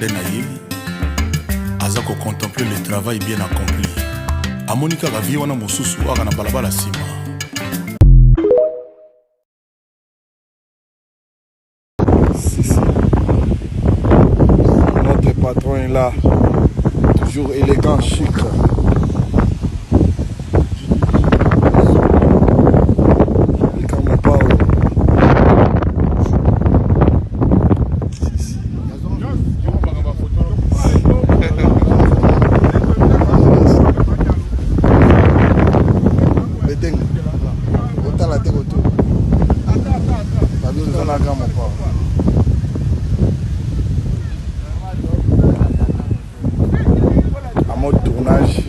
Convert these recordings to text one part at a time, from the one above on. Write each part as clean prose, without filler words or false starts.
jardin naïe, Azako contempler le travail bien accompli. A Monica la vie wana mosusu aka na balabala sima. Notre patron est là, toujours élégant, chic. À mode tournage,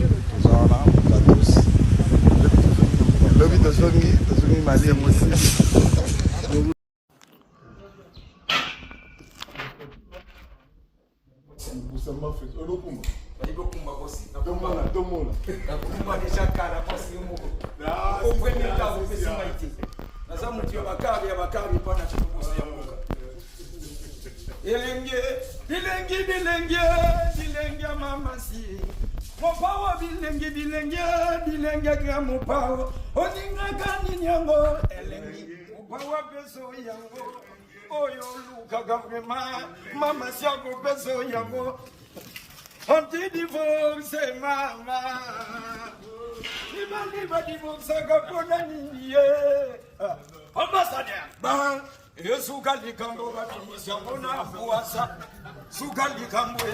Dilenge mama si mopawa bilenge gramu pawa oninga kani nyango elengi mopawa peso yango oyo luka gavrema mama si ako peso yango anti divorce mama liba divorce kapona niye ambassadeur ba Yesu kalikambo babimisha mbona kuasa suka likambo